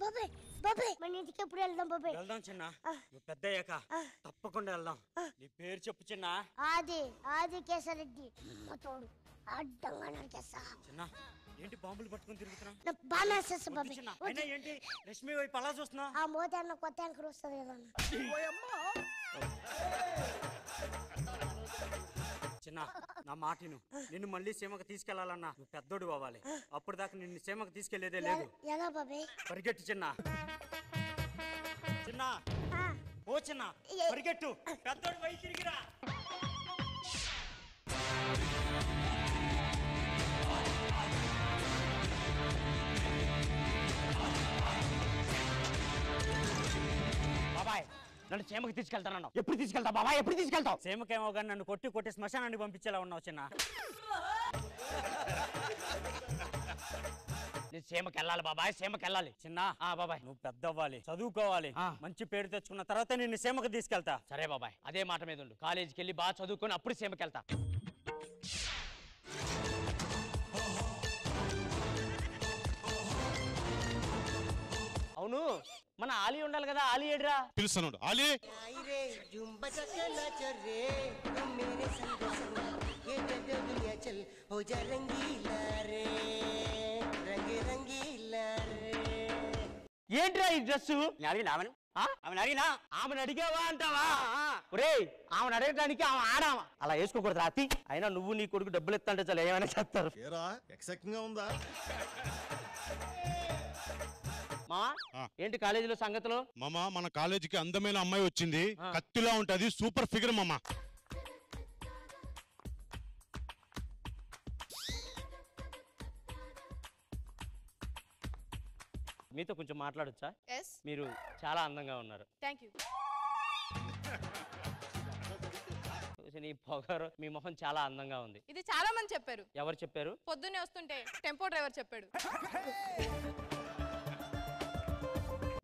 బాబాయ్ బాబాయ్ మన ఇంటికి ఎప్పుడు వెళ్దాం బాబాయ్? వెళ్దాం చిన్న, నువ్వు పెద్ద అయ్యాక తప్పకుండా వెళ్దాం. నీ పేరు చెప్పు చిన్న. ఆది కేశరెడ్డి. తోడు అడ్డంగా నరికేస్తా. చిన్న ఏంటి బాంబులు పట్టుకుని తిరుగుతున్నా? బాగా బాబాయ్. అయినా ఏంటి రష్మి వైపు అలా చూస్తున్నా? ఆ మోతే అన్న కొత్త యాంకర్ వస్తుంది కదా. చిన్న నా మాటను, నిన్ను మళ్ళీ సీమకు తీసుకెళ్లాలన్నా నువ్వు పెద్దోడు అవ్వాలి. అప్పుడు దాకా నిన్ను సీమకు తీసుకెళ్లేదే లేదు. ఎలా బాబాయ్? పరిగెట్టు చిన్న. చిన్న ఓ చిన్న పరిగెట్టు, పెద్దోడు వై తిరిగిరా. బాబాయ్ నన్ను సేమకి తీసుకెళ్తానన్నావు, ఎప్పుడు తీసుకెళ్తావు బాబాయ్? ఎప్పుడు తీసుకెళ్తావు? సేమకేమో కానీ నన్ను కొట్టి శ్మశానాన్ని పంపించేలా ఉన్నావు చిన్న. నేను సేమకి వెళ్ళాలి బాబాయ్, సేమకి వెళ్ళాలి చిన్న. బాబాయ్ నువ్వు పెద్ద అవ్వాలి, చదువుకోవాలి, మంచి పేరు తెచ్చుకున్న తర్వాత నిన్ను సేమకి తీసుకెళ్తా. సరే బాబాయ్, అదే మాట మీద ఉండు. కాలేజీకి వెళ్ళి బాగా చదువుకొని అప్పుడు సేమకి వెళ్తా. అవును మన ఆలీ ఉండాలి కదా, ఆలీ ఏడ్రా? పిలుస్తున్నాడు ఆలీ. ఏంట్రా ఈ డ్రెస్? ఆమెను అడిగావా అంటావా? ఒరే ఆమెను అడగడానికి ఆమె ఆడామా? అలా వేసుకోకూడదు రాతి. అయినా నువ్వు నీ కొడుకు డబ్బులు ఎత్తంటే చాలా ఏమైనా చెప్తారు. ఉందా మామా ఏంటి కాలేజీలో సంగతులు? మామా మన కాలేజీకి అందమైన అమ్మాయి వచ్చింది, కత్తిలా ఉంటది, సూపర్ ఫిగర్ మామా. మీతో కొంచెం మాట్లాడొచ్చా? మీరు చాలా అందంగా ఉన్నారు. నీ పొగరు, మీ మొహం చాలా అందంగా ఉంది. ఇది చాలా మంది చెప్పారు. ఎవరు చెప్పారు? పొద్దున్నే వస్తుంటే టెంపో డ్రైవర్ చెప్పాడు.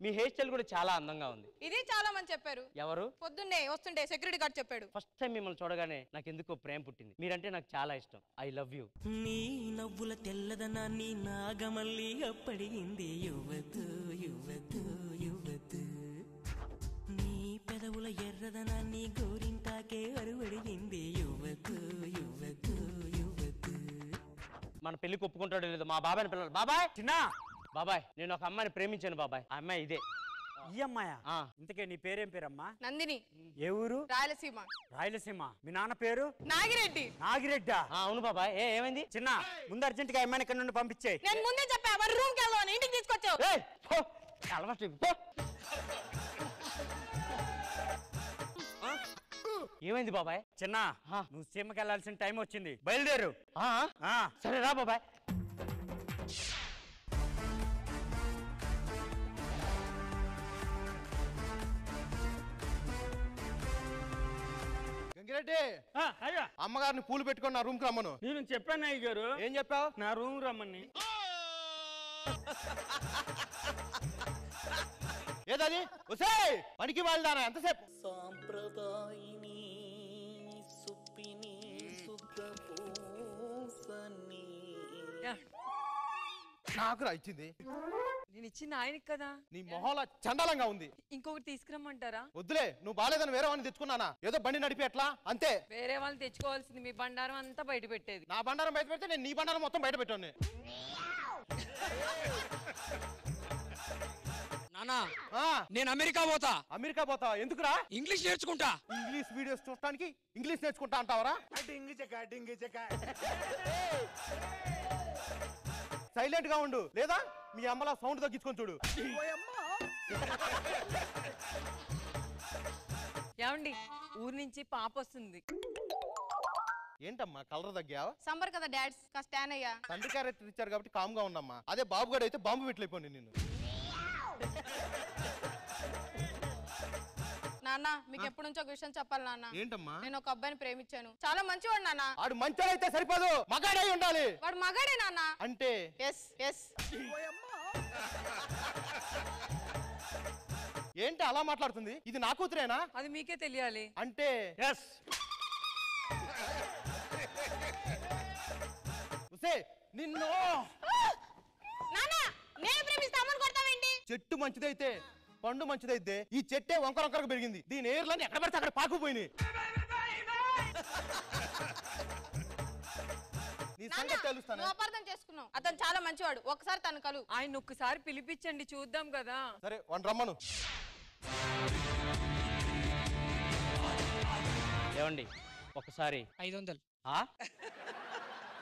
మీ హెయిర్ స్టైల్ కూడా చాలా అందంగా ఉంది. ఇది చాలా మంది చెప్పారు. ఎవరు? పొద్దున్నే వస్తుంటే సెక్యూరిటీ గార్డ్ చెప్పాడు. ఫస్ట్ టైం మిమ్మల్ని చూడగానే నాకు ఎందుకో ప్రేమ పుట్టింది. మీరంటే నాకు చాలా ఇష్టం. I love you. నీ నవ్వుల తెల్లదనాన్ని నాగమల్లి అప్పడిగింది యువతు యువతు యువతు. నీ పెదవుల ఎర్రదనాన్ని గోరింటాకే అరువడిగింది యువతు యువతు యువతు. మన పెళ్లికి ఒప్పుకుంటాడో లేదో మా బాబాయ్ని పిల్లలు. బాబాయ్ చిన్న బాబాయ్, నేను ఒక అమ్మాయిని ప్రేమించాను బాబాయ్. ఆ అమ్మాయి ఇదే. ఈ అమ్మాయా? ఇంతకే నీ పేరేం పేరమ్మా? నందిని. ఏ ఊరు? రాయలసీమ. రాయలసీమ. మీ నాన్న పేరు? నాగిరెడ్డి. నాగిరెడ్డా? అవును బాబాయ్. ఏమైంది? చిన్న ముందు అర్జెంట్ గా అమ్మాయిని ఇక్కడ నుండి పంపించేయి. నేను ముందే చెప్పా మరి రూమ్ కి వెళ్దామని, ఇంటికి తీసుకొచ్చావు. ఏమైంది బాబాయ్? చిన్న నువ్వు సీమకి వెళ్ళాల్సిన టైం వచ్చింది, బయలుదేరు. సరే రా బాబాయ్. గంగిరెడ్డి అమ్మగారిని పూలు పెట్టుకొని నా రూమ్ కి రమ్మను. నేను చెప్పాను అయ్య గారు. ఏం చెప్పావు? నా రూమ్ రమ్మని. ఏదని పనికి వాళ్ళదానా ఎంతసేపు? సాంప్రదాయిని సుప్పిని సుఖపూసని. నాకు రా ఇచ్చింది. నేను ఇచ్చింది ఆయనకి కదా. నీ మొహంలో చండాలంగా ఉంది. ఇంకొకటి తీసుకురమ్మంటారా? వద్దులే, నువ్వు బాలేదని వేరే వాళ్ళని తెచ్చుకున్నానా? ఏదో బండి నడిపి ఎట్లా అంతే. వేరే వాళ్ళని తెచ్చుకోవాల్సింది మీ బండారం అంతా బయట పెట్టేది. నా బండారం బయట పెడితే నేను నీ బండారం మొత్తం బయట పెట్టాను. నానా నేను అమెరికా పోతా. అమెరికా పోతా? ఎందుకురా? ఇంగ్లీష్ నేర్చుకుంటా. ఇంగ్లీష్ వీడియోస్ చూడటానికి ఇంగ్లీష్ నేర్చుకుంటా అంటావరా? సైలెంట్ గా ఉండు, లేదా మీ అమ్మలా సౌండ్ తగ్గించుకొని చూడు. ఏమండి ఊరు నుంచి పాప వస్తుంది. ఏంటమ్మా కలర్ తగ్గావా? సంబర్ కదా డాడ్స్, కాస్త ట్యాన్ అయ్యా. తండ్రి క్యారెక్టర్ ఇచ్చారు కాబట్టి కామ్ గా ఉన్నమ్మా. అదే బాబు గడు అయితే బాంబు పెట్టలేపోండి నిన్ను. నాన్న మీకు ఎప్పటి నుంచో ఒక విషయం చెప్పాలి నాన్న. ఏంటమ్మా? నేను ఒక అబ్బాయిని ప్రేమించాను, చాలా మంచివాడు నాన్న. వాడు మంచోడైతే సరిపోదు, మగాడై ఉండాలి. వాడు మగాడే నాన్న. అంటే ఎస్ ఎస్. ఏంటి అలా మాట్లాడుతుంది? ఇది నా కూతురేనా? అది మీకే తెలియాలి. అంటే ఎస్. నిన్ను నాన్న నేనే ప్రేమిస్తామని కొడతావేంటి? చెట్టు మంచిదైతే పండు మంచిదైతే ఈ చెట్టే వంకరొంకరకు పెరిగింది. దీని ఏర్లని ఎక్కడ పడితే అక్కడ పాకుపోయినాయి. నీ సంగతి తెలుస్తాను. నువ్వు అపార్థం చేసుకున్నావు. అతను చాలా మంచివాడు. ఒకసారి తను కలు. ఆయన ఒక్కసారి పిలిపించండి చూద్దాం కదా. సరే వాడిని రమ్మను. ఏమండి ఒకసారి 500 ఆ?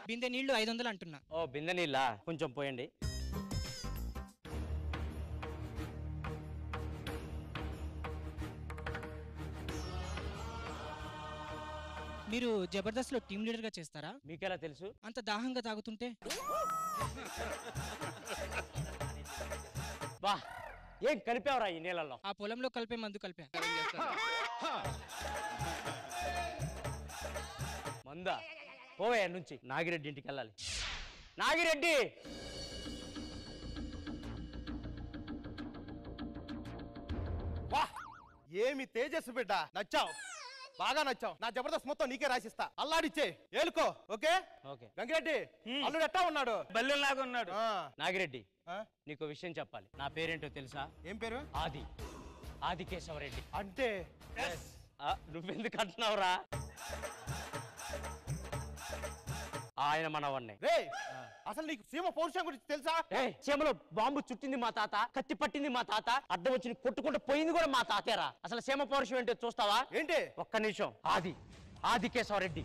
బిందె నీళ్లు 500 అంటున్నా. ఓ బిందె నీళ్ళ కొంచెం పోయండి. మీరు జబర్దస్త్ లో టీమ్ లీడర్ గా చేస్తారా? మీకెలా తెలుసు? అంత దాహంగా తాగుతుంటే. బా ఏం కలిపావరా ఈ నీళ్ళలో? ఆ పొలంలో కలిపే మందు కలిపా. మందా? పోవే నుంచి. నాగిరెడ్డి ఇంటికి వెళ్ళాలి. నాగిరెడ్డి వా ఏమి తేజస్సు బిడ్డ, నచ్చావు, బాగా నచ్చావు. నా జబర్దస్త్ మొత్తం నీకే రాసిస్తా. అల్లాడిచ్చే ఏలుకో. Okay okay. గంగిరెడ్డి అల్లుడు ఎట్టా ఉన్నాడు? బల్లెలాగా ఉన్నాడు. ఆ. నాగిరెడ్డి ఆ? నీకు విషయం చెప్పాలి. నా పేరేంటో తెలుసా? ఏం పేరు? ఆది కేశవరెడ్డి. అంటే నువ్వెందుకు అంటున్నావురా? ఆయన మనవన్నే. రే అసలు నీకు సీమ పౌరుషం గురించి తెలుసా? సీమలో బాంబు చుట్టింది మా తాత, కత్తి పట్టింది మా తాత, అడ్డం వచ్చి కొట్టుకుంటూ పోయింది కూడా మా తాతేరా. అసలు సీమ పౌరుషం ఏంటో చూస్తావా? ఏంటి? ఒక్క నిమిషం. ఆది కేశవరెడ్డి.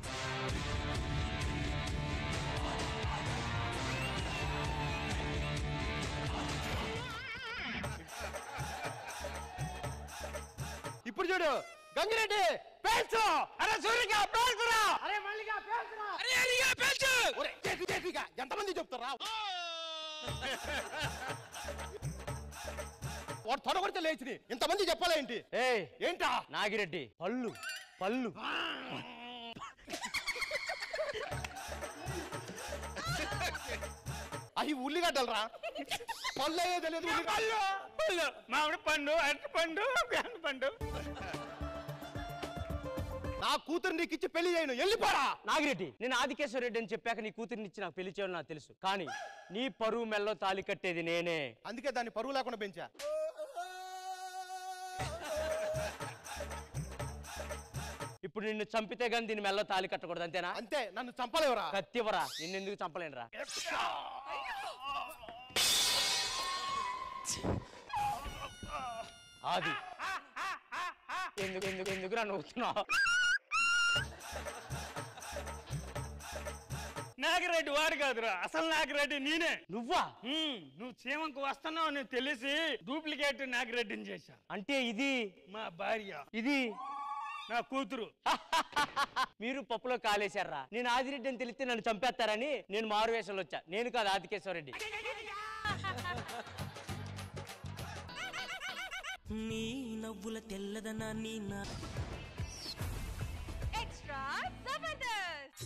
ఇప్పుడు చూడు గంగిరెడ్డి పేల్చు. అరే సూరిగా పేల్చురా. అరే మల్లిగా పేల్చురా. అరే అలిగా పేల్చు. ఒరే చేతిగా ఎంతమంది చెప్తారా? వాడు తొడగొడితే లేచి ఇంతమంది చెప్పాలేంటి? ఏంటా? నాగిరెడ్డి పళ్ళు పళ్ళు. అవి ఉల్లిగడ్డలరా. పళ్ళు అయ్యే తెలియదు. మామిడి పండు, అరటి పండు, పండు. నా కూతురు నీకు ఇచ్చి పెళ్లి చేయను. వెళ్ళిపోరా. నాగిరెడ్డి నేను ఆదికేశ్వర రెడ్డి అని చెప్పాక నీ కూతురిని ఇచ్చి నాకు పెళ్లి చేయడం నాకు తెలుసు. కానీ నీ పరువు మెల్లో తాలి కట్టేది నేనే. అందుకే దాన్ని పరువు లేకుండా పెంచా. ఇప్పుడు నిన్ను చంపితే గాని దీని మెల్లో తాలి కట్టకూడదు, అంతేనా? అంతే. నన్ను చంపలేవురా. కత్తివరా. నిన్నెందుకు చంపలేనురా? ఆది ఎందుకు నవ్వుతున్నావు? నాగిరెడ్డి వాడు కాదురా, అసలు నాగిరెడ్డి నేనే. నువ్వా? నువ్వు చీమంకు వస్తున్నావు అని తెలిసి డూప్లికేట్ నాగిరెడ్డిని చేశా. అంటే ఇది మా భార్య, ఇది నా కూతురు. మీరు పప్పులో కాలేశారా? నేను ఆదిరెడ్డి అని తెలిస్తే నన్ను చంపేస్తారని నేను మారు వేషంలో వచ్చా. నేను కాదు ఆదికేశ్వరరెడ్డి. నీ నవ్వుల తెల్లదనాన్ని నా ఎక్స్ట్రా జబర్దస్త్.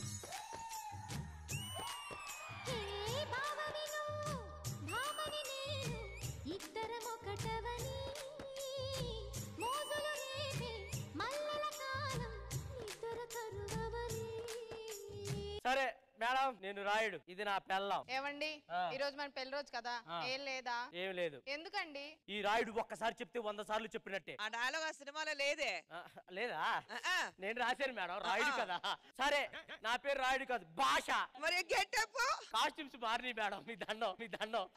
సరే మేడం, నేను రాయుడు, ఇది నా పెళ్ళం. ఏమండి ఈ రోజు మన పెళ్లి రోజు కదా, ఏం లేదా? ఏం లేదు. ఎందుకండి? ఈ రాయుడు ఒక్కసారి చెప్తే 100 సార్లు చెప్పినట్టే. ఆ డైలాగ్ ఆ సినిమాలో లేదే. లేదా? నేను రాశాను మేడం, రాయుడు కదా. సరే నా పేరు రాయుడు కాదు, భాష. మరి గెటప్ కాస్ట్యూమ్స్ మారినాయి మేడం. మీ దండం.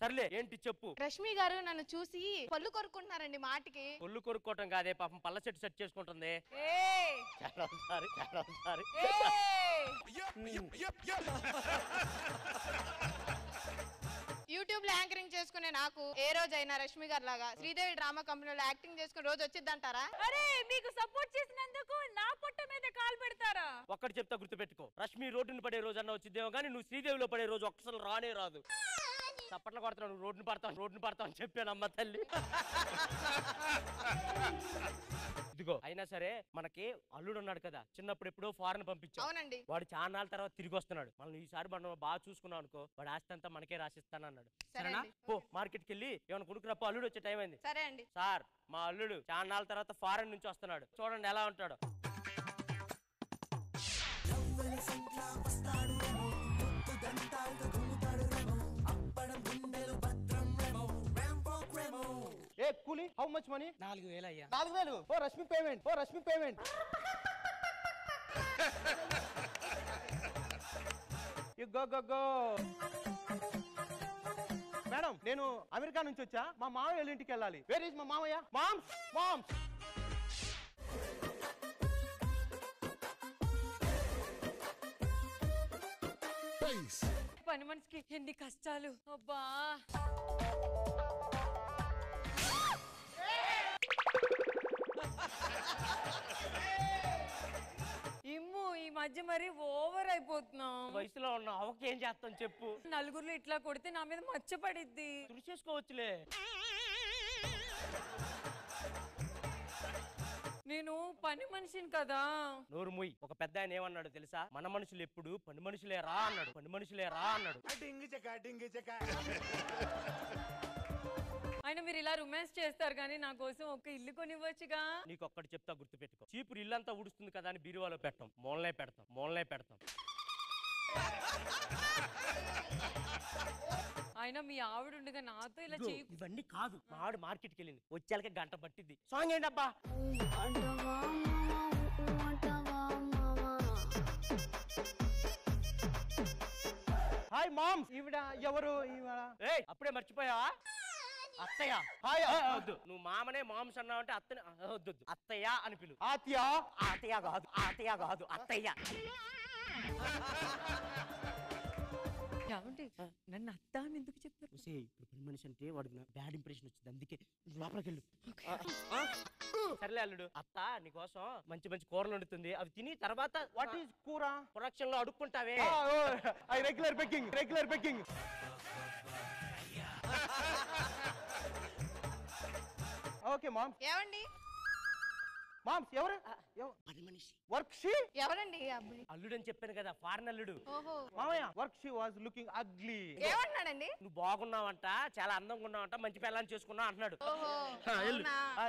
సర్లే ఏంటి చెప్పు. రష్మి గారు నన్ను చూసి పళ్ళు కొరుకుంటున్నారండి మాటికి. పళ్ళు కొరుక్కోవటం కాదే, పాపం పళ్ళ చెట్టు సెట్ చేసుకుంటుంది. యూట్యూబ్ లో యాంకరింగ్ చేసుకునే నాకు ఏ రోజైనా రష్మి గారు లాగా శ్రీదేవి డ్రామా కంపెనీలో యాక్టింగ్ చేసుకుని రోజు వచ్చిద్దంటారా? అరే మీకు సపోర్ట్ చేసినందుకు నా పొట్ట మీద కాలు పెడతారా? ఒక్కటి చెప్తా గుర్తుపెట్టుకో, రష్మి రోడ్డుని పడే రోజు అన్న వచ్చిద్దేమో కానీ నువ్వు శ్రీదేవిలో పడే రోజు ఒక్కసారి రానే రాదు. చప్పట్లు కొడతావు, నువ్వు రోడ్డుని పడతావు అని చెప్పాను అమ్మ తల్లి. ఇదిగో అయినా సరే మనకి అల్లుడు ఉన్నాడు కదా, చిన్నప్పుడు ఎప్పుడో ఫారెన్ పంపించావు. అవునండి. వాడు చాలా నాళ్ళ తర్వాత తిరిగి వస్తున్నాడు. మనం ఈసారి మనం బాగా చూసుకున్నాం అనుకో, వాడు ఆస్తి అంతా మనకే రాసిస్తానన్నాడు. సరేనా? పో మార్కెట్కి వెళ్ళి ఏమైనా కొనుక్కురాపో, అల్లుడు వచ్చే టైం అయింది. సరే అండి. సార్ మా అల్లుడు చాలా నాళ్ళ తర్వాత ఫారెన్ నుంచి వస్తున్నాడు, చూడండి ఎలా ఉంటాడు. వస్తాడు కూలీ హౌ మచ్ మనీ 4000 అయ్యా. 4000. Oh Rashmi payment, oh Rashmi payment. You go go go. Madam నేను అమెరికా నుంచి వచ్చా, మా మామయ్య వాళ్ళ ఇంటికి వెళ్ళాలి. వేర్ ఈజ్ మా మామయ్య? మామ్స్ మామ్స్. పని మనిషికి ఎన్ని కష్టాలు అబ్బా. ఇమ్ము ఈ మధ్య మరి ఓవర్ అయిపోతున్నాం. వయసులో ఉన్న అవకేం చేస్తాం చెప్పు. నలుగురిలో ఇట్లా కొడితే నా మీద మచ్చ పడిద్ది. తుడిచేసుకోవచ్చులే. నేను పని మనిషిని కదా. నోరు ముయ్. ఒక పెద్ద ఆయన ఏమన్నాడు తెలుసా? మన మనుషులు ఎప్పుడు పని మనుషులే రా అన్నాడు. పని మనుషులే రా అన్నాడు. ఆయన మీరు ఇలా రొమాన్స్ చేస్తారు కానీ నా కోసం ఒక ఇల్లు కొనివ్వచ్చుగా. నీకు ఒక్కటి చెప్తా, గుర్తు పెట్టుకో. చీపురు ఇల్లంతా ఉడుస్తుంది కదా అని బీరువాలో పెట్టాం, మూలనే పెడతాం. ఆయన మీ ఆవిడ ఉండగా నాతో ఇలా చేయి. ఇవన్నీ కాదు, మా ఆవిడ మార్కెట్కి వెళ్ళింది, వచ్చేళ్ళకి గంట పట్టింది. సాంగ్ ఏంటబ్బా? హాయ్ మామ్స్. ఈవిడ ఎవరు? ఏయ్ అప్పుడే మర్చిపోయావా? అత్తయ్య. హాయ్. వద్దు, నువ్వు మామనే మామ్స్ అన్నావు అంటే అత్తనే వద్దు, అత్తయ్య అని పిలు. ఆత్యా. ఆతయ్య కాదు అత్తయ్య. ఏమండి నన్ను అత్త అని ఎందుకు చెప్తారు? ఇప్పుడు పని మనిషి అంటే వాడికి బ్యాడ్ ఇంప్రెషన్ వచ్చింది, అందుకే లోపలికి వెళ్ళు. సర్లే అల్లుడు, అత్త నీకోసం మంచి మంచి కూరలు వండుతుంది, అవి తిని తర్వాత. వాట్ ఈస్ కూర? ప్రొడక్షన్ లో అడుక్కుంటావే. I regular baking. Okay moms. ఏమండి మామ్స్ ఎవరు? పని మనిషి. Work she. ఎవరండి ఈ అబ్బాయి? అల్లుడు అని చెప్పాను కదా, ఫారెన్ అల్లుడు. ఓహో. మామయ్య work she was looking ugly. ఏమంటున్నాడండి? నువ్వు బాగున్నావంట, చాలా అందంగా ఉన్నావంట, మంచి పిల్లని చేసుకున్నావు అంటున్నాడు. ఓహో.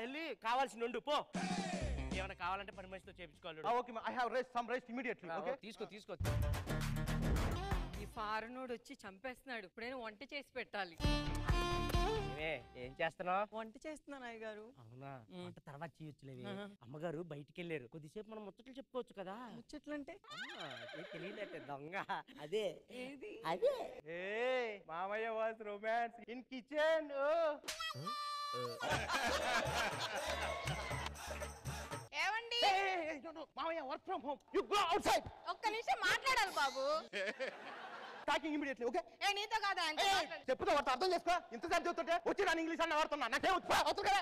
వెళ్ళి కావాల్సి నుండు పో. ఏమైనా కావాలంటే పని మనిషితో చేయించుకోవాలి. Okay I have rice some rice immediately. Okay తీసుకో. ఈ ఫారెనోడు వచ్చి చంపేస్తున్నాడు. ఇప్పుడైనా వంట చేసి పెట్టాలి. ఏం చేస్తున్నావు? వంట చేస్తున్నాను అయ్యగారు. అవునా? వంట తర్వాత చేయొచ్చులేవి. అమ్మగారు బయటికి వెళ్ళారు, కొద్దిసేపు మనం ముచ్చట్లు చెప్పుకోవచ్చు కదా. ముచ్చట్లంటే తెలియదంటే దొంగ. అదే ఏది? అదే. మామయ్య వాజ్ రొమాన్స్ ఇన్ కిచెన్. ఏమండి? మామయ్య work from home. You go out side. ఒక్క నిమిషం మాట్లాడాలి బాబు. Talking immediately. ఓకే నీతో కాదా? చెప్పుతో వాడు అర్థం చేసుకో. ఇంతసేపు చెప్తుంటే వచ్చి నేను ఇంగ్లీష్ అన్న వాడుతున్నా. నాకే వచ్చు కదా.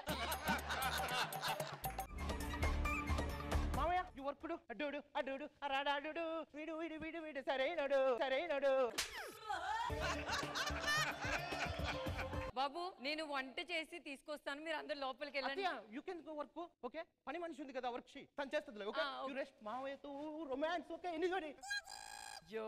మామయ్య యు వర్క్ అడ్డు అరాడు వీడు సరైనడు. బాబు నేను వంట చేసి తీసుకొస్తాను, మీరు అందరు లోపలికి వెళ్ళండి. You can go work. Okay పని మనిషి ఉంది కదా వర్క్ షీ, తను చేస్తుంది. Okay you rest. మామయ్యతో రొమాన్స్. Okay anybody. అయ్యో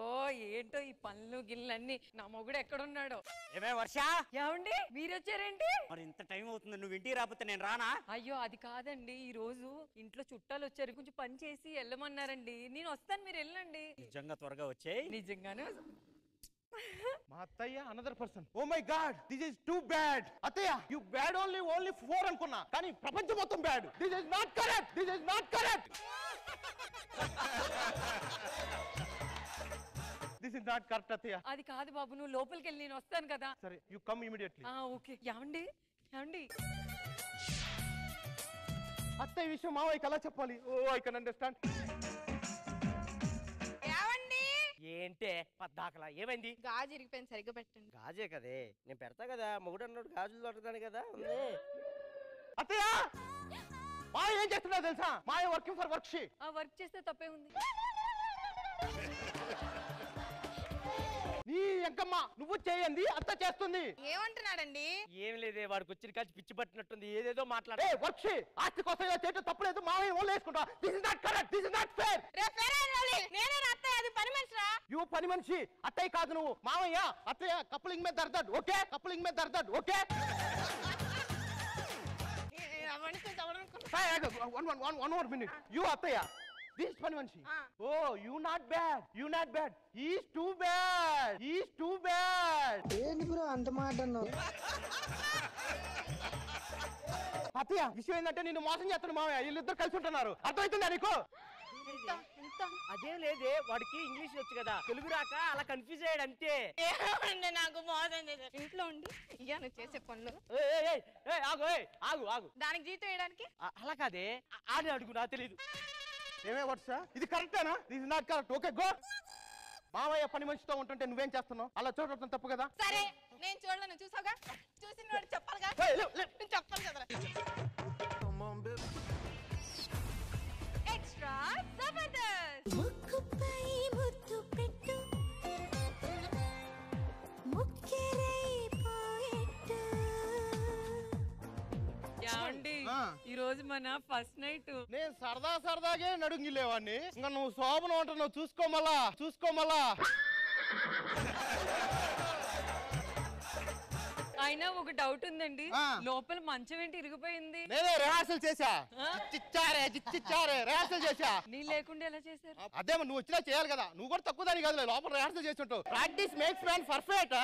ఏంటో ఈ పనులు గిన్నెలన్నీ. నా మొగుడు ఎక్కడున్నాడో. ఏమే వర్ష, ఏమండి మీరు వచ్చారేంటి? మరి ఇంత టైం అవుతుంది, నువ్వు ఇంటికి రాకపోతే నేను రానా? అయ్యో అది కాదండి, ఈ రోజు ఇంట్లో చుట్టాలు వచ్చారు, కొంచెం పని చేసి వెళ్ళమన్నారండి. నేను వస్తాను, మీరు వెళ్ళండి. నిజంగా త్వరగా వచ్చేయ్. నిజంగానే. మా అత్తయ్య another person. Oh my God this is too bad. అత్తయ్య యు బ్యాడ్ ఓన్లీ 4 అనుకున్నా, కానీ ప్రపంచం మొత్తం bad. This is not correct. This is not correct అత్తయ్య. అది కాదు బాబు, నువ్వు లోపలికి వెళ్ళి, నేను వస్తాను కదా. సరే యు కమ్ ఇమిడియట్లీ. ఓకే. ఏమండి అత్తయ్య విషయం మావయ్యకి ఎలా చెప్పాలి? ఓ ఐ కెన్ అండర్స్టాండ్. ఏమండి? ఏంటే పద్దాకలా ఏమైంది? గాజు ఇరిగిపోయింది, సరిగ్గా పెట్టండి. గాజే కదే నేను పెడతా కదా, మొగుడు అన్నాడు గాజులు దొరకదాని కదా ఉంది. అత్తయ్య మాయ ఏం చేస్తున్నా తెలుసా? Maya working for work she. Work చేస్తే తప్పే ఉంది. నీ ఎంకమ్మ నువ్వు చేయండి, అత్త చేస్తుంది. ఏమంటున్నాడండి? ఏం లేదే, వాడికి వచ్చిన కాల్చి పిచ్చి పట్టినట్టుంది, ఏదేదో మాట్లాడే. వర్క్ షీ ఆస్తి కోసం చేయటం తప్పలేదు. మావయ్య ఓన్లీ వేసుకుంటా. This is not correct. This is not fair. నేనే అత్తయ్య, అది పని మనిషిరా. యు పని మనిషి, అత్తయ్య కాదు నువ్వు. మావయ్య అత్తయ్య కప్లింగ్ మీద దర్దడ్. ఓకే కప్లింగ్ మీద దర్దడ్. Okay one more minute. You అత్తయ్య దిస్ పని మనిషి. Oh you not bad, you not bad, is too bad, is too bad. ఏంటి బ్రో అంత మాట అన్నావు? అత్తయ్య విషయం ఏంటంటే నిన్ను మోసం చేస్తాను మామయ్య, వీళ్ళిద్దరు కలిసి ఉంటున్నారు. అర్థమవుతుందా నీకు? అదేం లేదే, వాడికి ఇంగ్లీష్ వచ్చు కదా, తెలుగు రాక అలా కన్ఫ్యూజ్ అయ్యాడు అంతే. నాకు మోసం చేశారు. ఇంట్లో ఉండి ఇయ్యా నువ్వు చేసే పనులు. ఆగు ఆగు, దానికి జీతం వేయడానికి అలా కాదే, ఆడి అడుగు, నాకు తెలీదు. ఏమే వర్ష ఇది కరెక్టేనా? This is not correct. Okay go. మామయ్య పని మనిషితో ఉంటుంటే నువ్వేం చేస్తున్నావు? అలా చూడటం తప్పు కదా. సరే నేను చూడను, చూసావుగా, చూసిన వాడు చెప్పాలిగా, చెప్పాలి కదా. ఎక్స్ట్రా జబర్దస్త్. ముక్కుపై ముద్దు పెట్టు, ముక్కెరై పోయెట్టు. యాండి ఈ రోజు మన ఫస్ట్ నైట్. నేను సరదాగే నడుంగిలేవాడిని, ఇంకా నువ్వు శోభను ఉంటున్నావు. చూసుకోమల్లా. అయినా ఒక డౌట్ ఉందండి, లోపల మంచం ఏంటి ఇరిగిపోయింది? నేనే రిహార్సల్ చేశా, రిహార్సల్ చేశా. నీ లేకుండా ఎలా చేశారు? అదే నువ్వు వచ్చినా చేయాలి కదా, నువ్వు కూడా తక్కువ దాని కాదు, లోపల రిహార్సల్ చేసి ఉంటావు. Practice makes man perfect.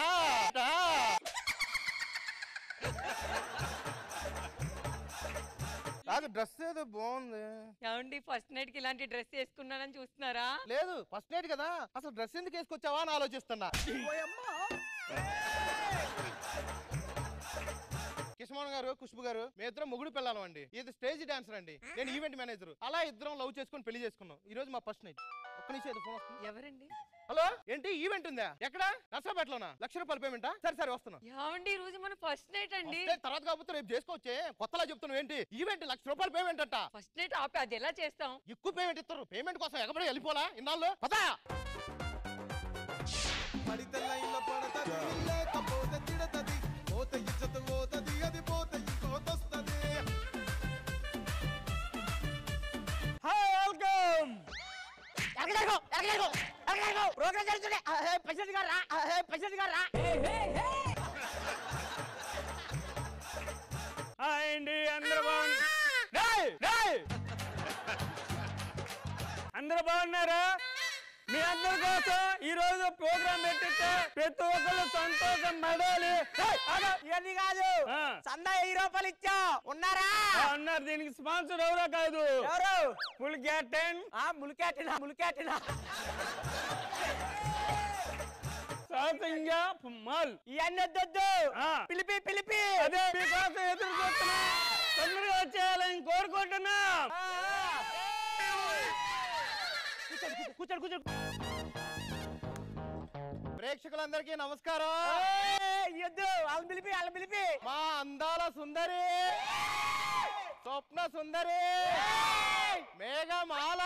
నాకు డ్రెస్ ఏదో బాగుంది. ఏమండి ఫస్ట్ నైట్ కి ఇలాంటి డ్రెస్ వేసుకున్నానని చూస్తున్నారా? లేదు ఫస్ట్ నైట్ కదా, అసలు డ్రెస్ ఎందుకు వేసుకొచ్చావా అని ఆలోచిస్తున్నా. కిషమోహన్ గారు, ఖుష్బు గారు, మీ ఇద్దరం మొగుడు పిల్లలం అండి. ఇది స్టేజ్ డాన్సర్ అండి, నేను ఈవెంట్ మేనేజర్. అలా ఇద్దరం లవ్ చేసుకుని పెళ్లి చేసుకున్నాం. ఈ రోజు మా ఫస్ట్ నైట్. ఒక్క నిమిషం ఏదో ఫోన్ వస్తుంది. ఎవరండి? హలో, ఏంటి ఈవెంట్ ఉందా? ఎక్కడ? నర్సాపేటలోనా? ₹1,00,000 పేమెంటా? సరే వస్తున్నా. ఏమండి ఈ రోజు మన ఫస్ట్ నైట్ అండి. తర్వాత కాకపోతే రేపు చేసుకోవచ్చే, కొత్తలా చెప్తున్నావు ఏంటి? ఈవెంట్ ₹1,00,000 పేమెంట్ అంట. ఫస్ట్ నైట్ ఆపి అది ఎలా చేస్తాం? ఎక్కువ పేమెంట్ ఇస్తారు. పేమెంట్ కోసం ఎగబడి వెళ్ళిపోలా ఇన్నాళ్ళు. పదా ప్రోగ్రామ్ జరుగుతుంది. ప్రెసిడెంట్ గారు రా, ప్రెసిడెంట్ గారు రా. హాయ్ అండి, అందరూ బాగున్నారా? మీ అందరి కోసం ఈ రోజు ప్రోగ్రామ్ పెట్టితే ప్రతి ఒక్కరు సంతోషం పడాలి. ఇవన్నీ కాదు, చందా ₹1000 ఇచ్చా ఉన్నారా? అన్నారు. దీనికి స్పాన్సర్ ఎవరో కాదు, ఎవరు? ములిక్యాటన్. ములిక్యాటనా సాసింగా మాల్. ఇవన్నీ వద్దొద్దు, పిలిపి అదే మీకోసం ఎదురు చూస్తున్నా, తొందరగా వచ్చేయాలని కోరుకుంటున్నా. కూర్చోండి. ప్రేక్షకులందరికీ నమస్కారం. వాళ్ళని పిలిపి మా అందాల సుందరి, స్వప్న సుందరి, మేఘమాల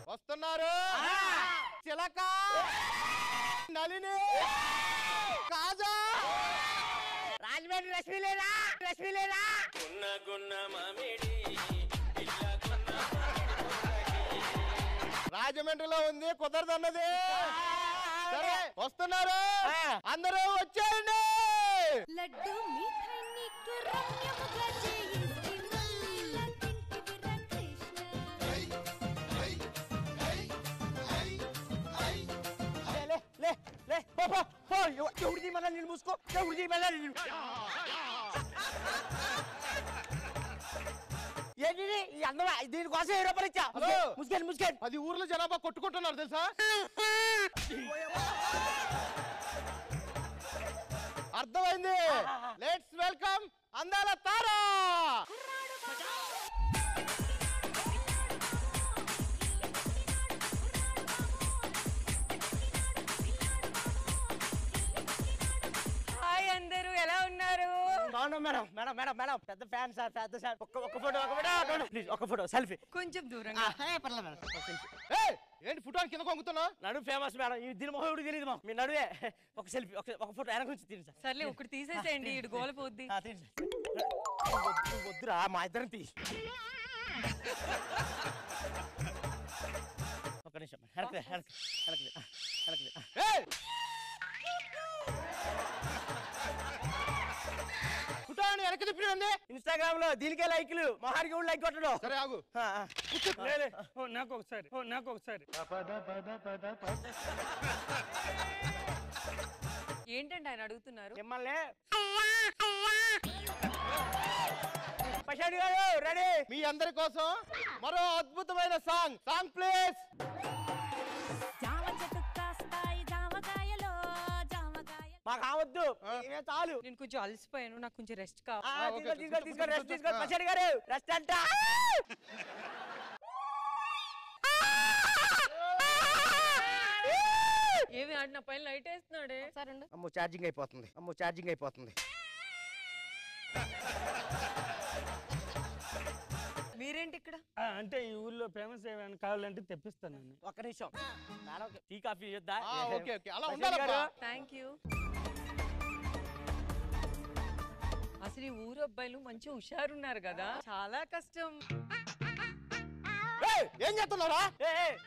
వస్తున్నారు. చిలక, నలిని, కాజా, రాజమండ్రి రశ్మి లేదా? రాజమండ్రిలో ఉంది, కుదరదన్నది. సరే వస్తున్నారు, అందరూ వచ్చేయండి. లడ్డు మిఠాయిని రమ్యముగా చేయించి మల్లిలా తింటివిరా కృష్ణ. ఎవరిది మళ్ళీ నేను మూసుకో, ఎవరిది మళ్ళీ ఏంటి ఈ అందం? దీనికోసం ₹1000 ఇచ్చా. ముసుకెళ్ళి 10 ఊర్ల జనాభా కొట్టుకుంటున్నారు తెలుసా? అర్థమైంది. లెట్స్ వెల్కమ్ అందాల తారా. హాయ్ అందరూ, ఎలా ఉన్నారు? మేడం పెద్ద ఫ్యాన్ సార్, పెద్ద సార్. ఒక్క ఫోటో ప్లీజ్, ఒక్క ఫోటో సెల్ఫీ. కొంచెం దూరంగా. పర్లేదు మేడం. ఏంటి ఫోటో కింద కొంగుతున్నావు? నడు ఫేమస్ మేడం, దీని మొహం ఎవరికి తెలియదు. మీ నడువే ఒక సెల్ఫీ, ఒక ఫోటో వెనక నుంచి తీయండి సార్. సర్లే ఒకటి తీసేసేయండి, ఇటు గోల పోద్ది. వద్దురా, మా ఇద్దరిని తీ. ఒక నిమిషం పుటాని వెనక్కి తిప్పినండి ఇన్స్టాగ్రామ్ లో దీనికే లైక్లు మహారికి కూడా లైక్ కొట్టడం. సరే ఆగు. నాకు ఒకసారి ఏంటండి ఆయన అడుగుతున్నారు? మిమ్మల్ని పషాడి గారు రెడీ. మీ అందరి కోసం మరో అద్భుతమైన సాంగ్ ప్లీజ్. మాకు కావద్దు, చాలు. నేను కొంచెం అలసిపోయాను, నాకు కొంచెం రెస్ట్ కావాలి. తీసుకో రెస్ట్ తీసుకో. పషాడి గారు రెస్ట్ అంట. ఏమి ఆడిన పైన లైట్ వేస్తున్నాడే. అమ్మో ఛార్జింగ్ అయిపోతుంది. మీరేంటి ఇక్కడ? అంటే ఈ ఊర్లో ఫేమస్ ఏమైనా కావాలంటే తెప్పిస్తాను. ఒక్క నిమిషం, టీ కాఫీ ఇద్దా? ఓకే అలా ఉండాలి. Thank you. అసలు ఈ ఊరు అబ్బాయిలు మంచి హుషారున్నారు కదా, చాలా కష్టం. ఏం చేస్తున్నారా?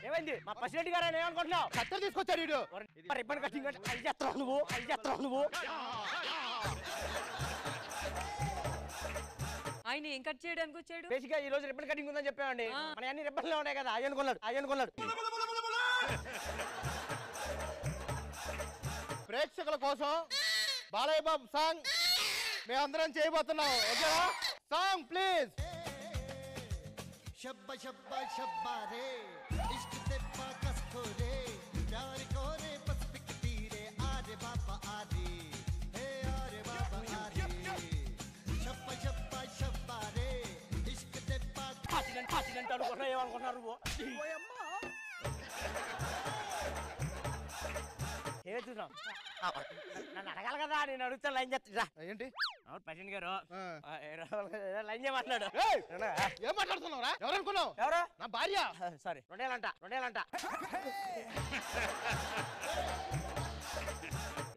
ఏమైంది? మా ప్రెసిడెంట్ గారు ఏమనుకుంటున్నావు? కత్తెర తీసుకొచ్చాడు వీడు. రిబ్బన్ కటింగ్ అది చేస్తున్నావు నువ్వు. ఆయన ఏం కట్ చేయడానికి వచ్చాడు? బేసిక్ గా ఈ రోజు రిబ్బన్ కటింగ్ ఉందని చెప్పామండి. మన అన్ని రిబ్బన్లు ఉన్నాయి కదా, అయ్యి అనుకున్నాడు. ప్రేక్షకుల కోసం బాలయ్య బాబు సాంగ్ మేమందరం చేయబోతున్నాం. ఓకేనా? Song please. शब्बा शब्बा शब्बा रे इश्क ते पाकस खोरे प्यार कोरे बस पिकती रे आरे बाबा आरे हे आरे बाबा आरे शब्बा शब्बा शब्बा रे इश्क ते పాచినంట అనుకుంటున్నా. ఏమనుకుంటున్నారు నువ్వు? ఏమవుతున్నావు? నన్ను అడగాలి కదా, నేను అడుగుతా లైన్ చెప్తా. ఏంటి ప్రెసిడెంట్ గారు లైన్ చేయమంటున్నాడు. ఏం మాట్లాడుతున్నావురా? ఎవరనుకున్నావు? ఎవరు? నా భార్య. సారీ, రెండేళ్ళంట.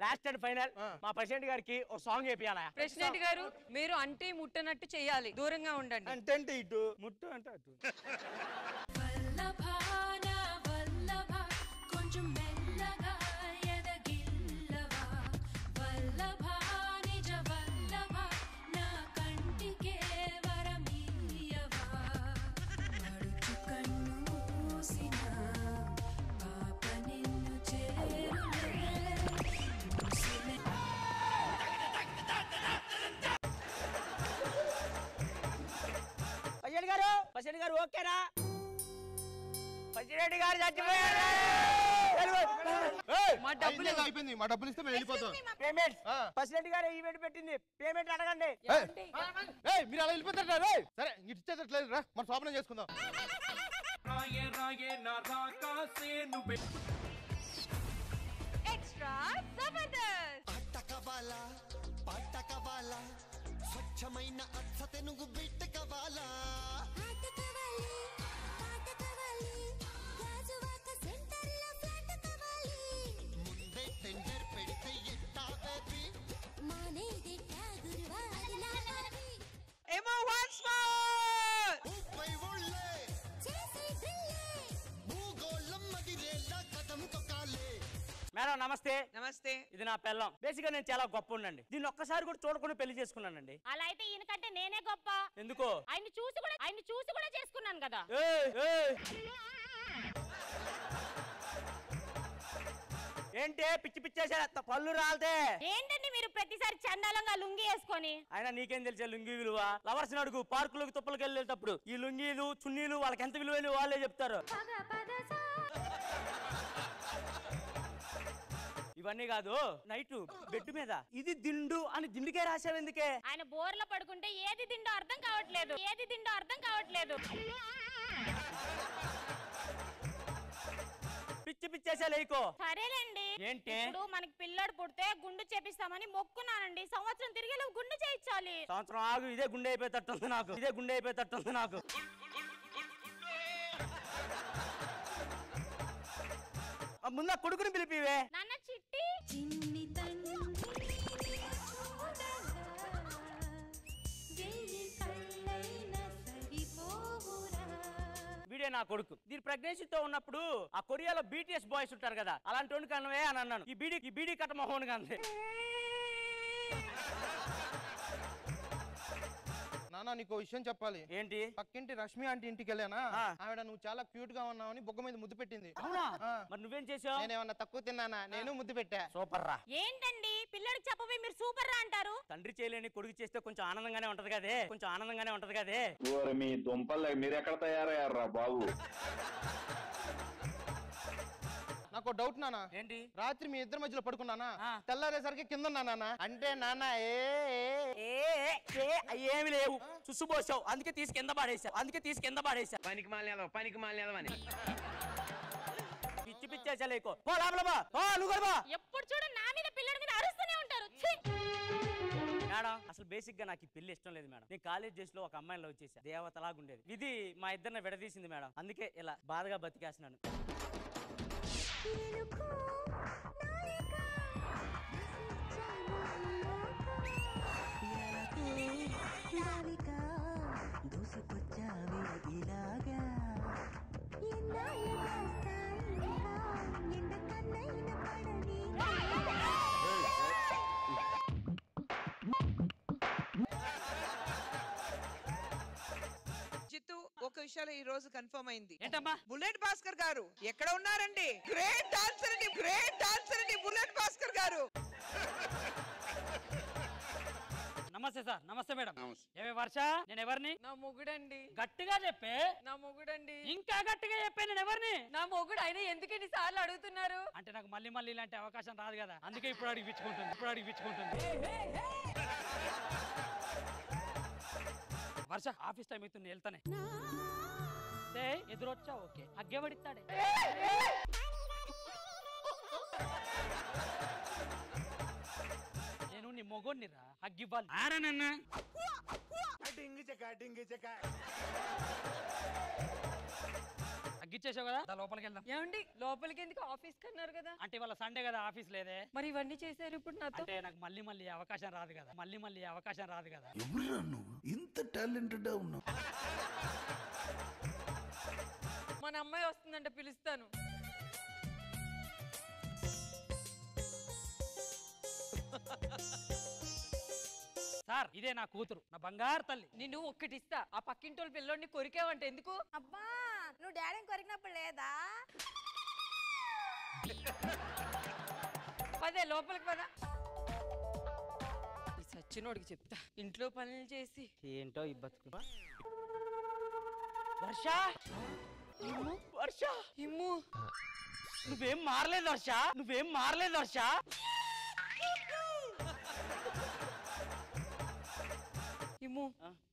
లాస్ట్ అండ్ ఫైనల్ మా ప్రెసిడెంట్ గారికి ఒక సాంగ్ వేపియాలా? ప్రెసిడెంట్ గారు మీరు అంటే ముట్టనట్టు చేయాలి, దూరంగా ఉండండి. అంటే ఇటు ముట్టు అంటే అటు. కొంచెం మెల్లగా ఎదగిల్లవా వల్లభా నిజ వల్లభా నా కంటికే వరమీయవా నడుచు కన్ను మూసిన పాప నిన్ను చేరులే మూసిన. ప్రెసిడెంట్ గారు ఓకేనా? ప్రెసిడెంట్ గారు చచ్చిపోయారు. మా డబ్బులు ఇస్తే మేము వెళ్ళిపోతాం. పేమెంట్ ప్రెసిడెంట్ గారు ఈవెంట్ పెట్టింది, పేమెంట్ అడగండి. మీరు అలా వెళ్ళిపోతారా? సరే ఇచ్చేటట్లేదు రా, మన శోభనం చేసుకుందాం. ఎక్స్ట్రా జబర్దస్త్. అట్టకవాలా పట్టకవాలా స్వచ్ఛమైన అచ్చ తెనుగు బిడ్డ కవాలా ముందే టెండర్ పెడితే ఎట్టా బేబీ ఏమో వన్స్ మోర్ ఊపై ఒళ్ళే భూగోళం మదిరేలా కథం తొక్కాలే. మేడం నమస్తే. నమస్తే. ఇది నా పెళ్ళం. బేసిక్ గా నేను చాలా గొప్ప ఉండండి. దీన్ని ఒక్కసారి కూడా చూడకుండా పెళ్లి చేసుకున్నానండి. అలా అయితే ఈయనకంటే నేనే గొప్ప. ఎందుకో? ఆయన చూసి కూడా చేసుకున్నాను కదా. ఏంటే పిచ్చి పిచ్చేసా పళ్ళు రాలితే? ఏంటండి మీరు ప్రతిసారి చండాలంగా లుంగి వేసుకొని? ఆయన నీకేం తెలిసే లుంగి విలువ? లవర్స్ అడుగు, పార్కులకు తుప్పలకు వెళ్ళేటప్పుడు ఈ లుంగీలు చున్నీలు వాళ్ళకి ఎంత విలువైన వాళ్ళే చెప్తారు. ఇవన్నీ కాదు, నైట్ బెడ్ మీద ఇది దిండు అని దిండుకే రాసావు ఎందుకే? ఆయన బోర్లో పడుకుంటే ఏది దిండో అర్థం కావట్లేదు. పిచ్చి పిచ్చేసా లేకో. సరేలేండి. ఏంటి? ఇప్పుడు మనకి పిల్లడు పుడితే గుండు చేపిస్తామని మొక్కున్నానండి. సంవత్సరం తిరిగి గుండు చేయించాలి. సంవత్సరం ఆగు, ఇదే గుండె అయిపోయేటట్టుంది నాకు. ముందు కొడుకుని పిలిపివే. నాన్న చిట్టి. వీడే నా కొడుకు. దీని ప్రెగ్నెన్సీతో ఉన్నప్పుడు ఆ కొరియాలో బీటీఎస్ బాయ్స్ ఉంటారు కదా, అలాంటి వాడిని కన్నవే అని అన్నాను. ఈ బీడీ కట్ట మొహన్ కంది. నాన్న నీకు విషయం చెప్పాలి. ఏంటి? పక్కింటి రష్మి ఆంటీ ఇంటికి వెళ్ళానా, ఆవిడ నువ్వు చాలా క్యూట్ గా ఉన్నావని బొగ్గ మీద ముద్దు పెట్టింది. అవునా? మరి నువ్వేం చేసావు? నేనేమన్నా తక్కువ తిన్నానా? నేను ముద్దు పెట్టా. సూపర్ రా. ఏంటండి పిల్లడికి చెప్పబోయి మీరు సూపర్ రా అంటారు? తండ్రి చేయలేని కొడుకు చేస్తే కొంచెం ఆనందంగానే ఉంటది కదే, కొంచెం ఆనందంగానే ఉంటది కదే. మీ దుంపలు మీరు ఎక్కడ తయారయ్యారా బాబు? నాకు డౌట్ నానా. ఏంటి? రాత్రి మీ ఇద్దరి మధ్యలో పడుకున్నానా, తెల్లారేసరికి కింద ఉన్నానా అంటే నాన్న ఏమి లేవు, చూసుపోసావు, అందుకే తీసి కింద పాడేసా. పనికి మాలినేదవని పిచ్చి పిచ్చేసాలేకో బా. ఎప్పుడు చూడు నా మీద పిల్లడి మీద అరుస్తూనే ఉంటారు. మేడం అసలు బేసిక్ గా నాకు ఈ పెళ్లి ఇష్టం లేదు మేడం. నేను కాలేజ్ డేస్ లో ఒక అమ్మాయిని లవ్ చేశా, దేవతలాగా ఉండేది. ఇది మా ఇద్దరిని విడదీసింది మేడం, అందుకే ఇలా బాధగా బతికేస్తున్నాను. చిత్తు ఒక విషయాలు ఈ రోజు కన్ఫర్మ్ అయింది. ఏంటమ్మా? బుల్లెట్ భాస్కర్ గారు ఎక్కడ ఉన్నారండి? గ్రేట్ డాన్సర్ అండి బుల్లెట్ భాస్కర్ గారు. నమస్తే సార్. నమస్తే మేడం. ఏమే వర్ష, నేను ఎవరిని? నా మొగుడండి. గట్టిగా చెప్పే. నా మొగుడండి. ఇంకా గట్టిగా చెప్పే, నేను ఎవరిని? నా మొగుడు. అయినా ఎందుకు ఎన్నిసార్లు అడుగుతున్నారు? అంటే నాకు మళ్ళీ ఇలాంటి అవకాశం రాదు కదా, అందుకే ఇప్పుడు అడిగిపించుకుంటుంది. వర్ష ఆఫీస్ టైం అవుతుంది, వెళ్తానే. ఎదురొచ్చా ఓకే, అగ్గేవడిస్తాడే. నేను నీ మొగోడిని రా, అగ్గివ్వాలి. ఆరానన్నా అగ్గిచ్చేసావు కదా, లోపలికి వెళ్దాం. ఏమండి లోపలికి ఎందుకు? ఆఫీస్ కన్నారు కదా. అంటే ఇవాళ సండే కదా, ఆఫీస్ లేదే. మరి ఇవన్నీ చేశారు ఇప్పుడు నాతో. అంటే నాకు మళ్ళీ అవకాశం రాదు కదా, ఎవరురా నువ్వు ఇంత టాలెంటెడ్ ఉన్నావు? మన అమ్మాయి వస్తుందంటే పిలుస్తాను. సార్ ఇదే నా కూతురు, నా బంగారు తల్లి. నిన్ను ఒక్కటిస్తా, ఆ పక్కింటోళ్ళ పిల్లోడిని కొరికేవంటే ఎందుకు? అబ్బా నువ్వు డాడీని కొరికినప్పుడు లేదా? పదే లోపలికి పద. ఈ సచ్చినోడికి చెప్తా, ఇంట్లో పనులు చేసి. ఏంటో ఈ బతుకు. వర్ష ఇమ్ము, నువ్వేం మారలేదు వర్ష. ఇమ్ము,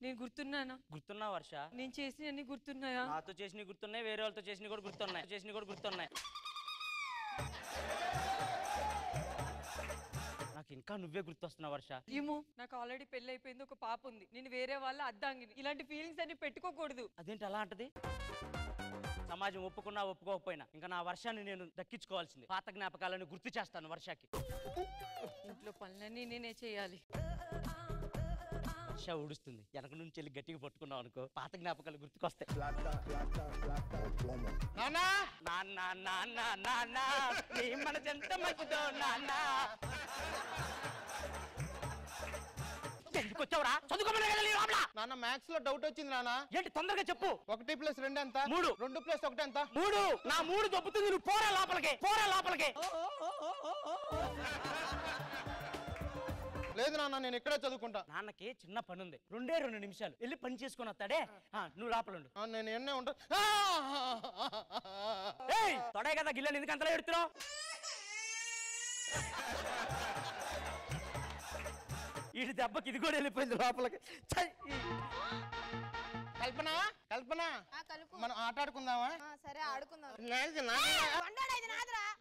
నేను గుర్తున్నా వర్ష? నేను చేసి అన్ని గుర్తున్నాయా? నాతో చేసినవి గుర్తున్నాయి, వేరే వాళ్ళతో చేసినవి కూడా గుర్తున్నాయి. నాకు ఇంకా నువ్వే గుర్తొస్తున్నావు వర్ష. ఏమో నాకు ఆల్రెడీ పెళ్లి అయిపోయింది, ఒక పాప ఉంది. నేను వేరే వాళ్ళ అద్దాంగిని. ఇలాంటి ఫీలింగ్స్ అన్ని పెట్టుకోకూడదు. అదేంటి అలా అంటది? సమాజం ఒప్పుకున్నా ఒప్పుకోకపోయినా ఇంకా నా వర్షాన్ని నేను దక్కించుకోవాల్సింది. పాత జ్ఞాపకాలను గుర్తు చేస్తాను వర్షాకి. ఇంట్లో పనులన్నీ నేనే చేయాలి. వర్ష ఊడుస్తుంది, వెనక నుంచి వెళ్ళి గట్టిగా పట్టుకున్నావు అనుకో, పాత జ్ఞాపకాలు గుర్తుకొస్తాయి. మనసెంత మంచిదో నాన్న. ఎందుకొచ్చావురా? చదువుకోమని నాన్న మ్యాథ్స్ లో డౌట్ వచ్చింది నాన్న. ఏంటి తొందరగా చెప్పు. 1+2 ఎంత? 3. 2+1 ఎంత? 3. నా 3 దొబ్బుతుంది, నువ్వు పోరా లోపలికి. లేదు నాన్న, నేను ఇక్కడే చదువుకుంటా. నాన్నకి చిన్న పని ఉంది, 2 నిమిషాలు వెళ్ళి పని చేసుకుని వస్తాడే. నువ్వు లోపల ఉండు. నేను ఎన్నే ఉంటా. తొడే కదా గిల్లని ఎందుకు అంతలా ఎడుతున్నావు? ఈ దెబ్బకి ఇది కూడా వెళ్ళిపోయింది లోపలికి. కల్పన మనం ఆట ఆడుకుందామా? సరే ఆడుకుందాం.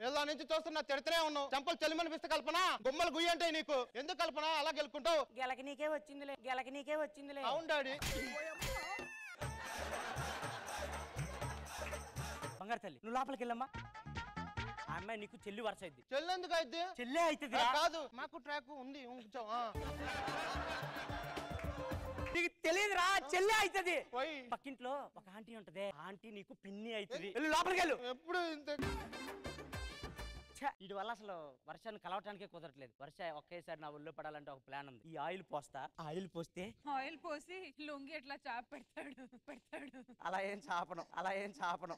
ఏదో నుంచి చూస్తున్నా తిడుతూనే ఉన్నావు. చంపలు చలిమనిపిస్తే కల్పన, బొమ్మలు గుయ్యి అంటాయి నీకు. ఎందుకు కల్పన అలా గెలుకుంటావు? గెలకి నీకే వచ్చిందిలే. అవును డాడీ. బంగారు తల్లి నువ్వు లోపలికి వెళ్ళమ్మా. ఆ అమ్మాయి నీకు చెల్లి వరుస అయింది. చెల్లి ఎందుకు అయితే? చెల్లె అవుతుంది కాదు, మాకు ట్రాక్ ఉంది. నీకు తెలియదురా, చెల్లె అవుతుంది. పక్కింట్లో ఒక ఆంటీ ఉంటది, ఆంటీ నీకు పిన్ని అవుతుంది. లోపలికి వెళ్ళు. ఎప్పుడు ఇంత వీటి వల్ల అసలు వర్షాన్ని కలవటానికే కుదరట్లేదు. వర్ష ఒకేసారి నా ఒళ్ళో పడాలంటే ఒక ప్లాన్ ఉంది. ఈ ఆయిల్ పోస్తా, ఆయిల్ పోస్తే ఆయిల్ పోసి లొంగి ఎట్లా చాప పెడతాడు. అలా ఏం చాపను.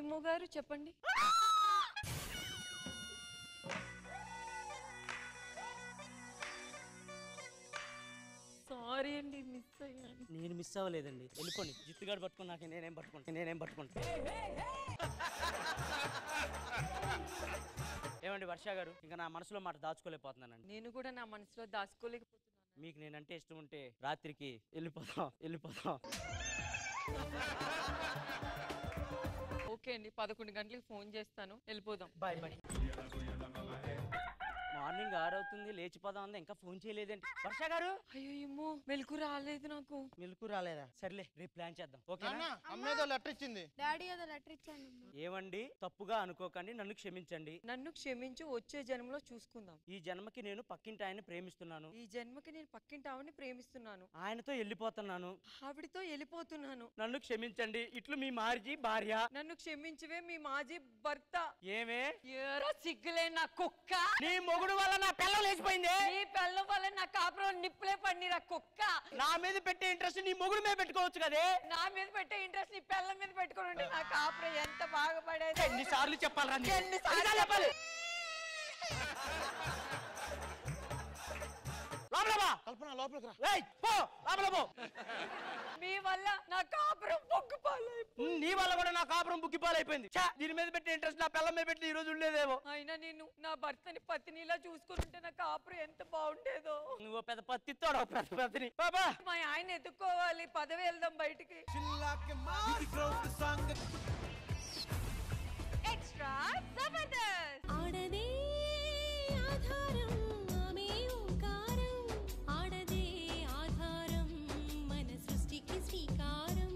ఇమ్ము గారు చెప్పండి. సారీ అండి, మిస్ అయ్యాను. నేను మిస్ అవ్వలేదండి. వెళ్ళిపోండి. జిత్తుగాడు పట్టుకుని నాకు నేనేం పట్టుకుంటా. ఏమండి వర్ష గారు, ఇంకా నా మనసులో మాట దాచుకోలేకపోతున్నానండి. నేను కూడా నా మనసులో దాచుకోలేకపోతున్నాను. మీకు నేనంటే ఇష్టం ఉంటే రాత్రికి వెళ్ళిపోతాం. ఓకే అండి, 11 గంటలకు ఫోన్ చేస్తాను, వెళ్ళిపోదాం. బాయ్. మార్నింగ్ 6 అవుతుంది, లేచిపోదాం అందా, ఇంకా ఫోన్ చేయలేదండి వర్ష గారు. అయ్యో ఏమో, మెలకు రాలేదు నాకు. మెలకు రాలేదా? సర్లే, రేపు ప్లాన్ చేద్దాం. ఓకేనా? అమ్మేదో లెటర్ ఇచ్చింది. డాడీ ఏదో లెటర్ ఇచ్చాను. ఏమండి, తప్పుగా అనుకోకండి, నన్ను క్షమించండి. నన్ను క్షమించు, వచ్చే జన్మలో చూసుకుందాం. ఈ జన్మకి నేను పక్కింటి ఆయన్ని ప్రేమిస్తున్నాను. ఈ జన్మకి నేను పక్కింటి ఆవిడని ప్రేమిస్తున్నాను. ఆయనతో వెళ్ళిపోతున్నాను. ఆవిడతో వెళ్ళిపోతున్నాను. నన్ను క్షమించండి. ఇట్లు మీ మాజీ భార్య. నన్ను క్షమించవే, మీ మాజీ భర్త. ఏమే ఏరా సిగ్గులే నా కుక్క. నీ మొగుడు వల్ల నా పిల్లం లేచిపోయింది. నీ పిల్లం వల్ల నా కాపురం నిప్పులే పడిరా కుక్క. నా మీద పెట్టే ఇంట్రెస్ట్ నీ మొగుడు మీద పెట్టుకోవచ్చు కదే. నా మీద పెట్టే ఇంట్రెస్ట్ నీ పిల్లం మీద పెట్టుకోండి. నా కాపురం ఎంత బాగుపడేది. ఎన్నిసార్లు చెప్పాలరా? ఎన్నిసార్లు చెప్పాలి? లోపలికి రా. మీ వల్ల నా కాపురం బొగ్గుపాలైపోయింది. నీ వల్ల కూడా నా కాపురం బుగ్గిపాలైపోయింది. దీని మీద పెట్టే ఇంట్రెస్ట్ నా పిల్లం మీద పెట్టి ఈ రోజు ఉండేదేమో. అయినా నేను నా భర్తని పత్నిలా చూసుకుంటే నా కాపురం ఎంత బాగుండేదో. నువ్వు పెద్ద పత్తితోడు, పత్తిని బాబా. మా ఆయన ఎత్తుకోవాలి, పదవి వెళ్దాం బయటికి. ఎక్స్ట్రా జబర్దస్త్. ఆడదే ఆధారం, ఆమె ఓంకారం. ఆడదే ఆధారం, మన సృష్టికి శ్రీకారం.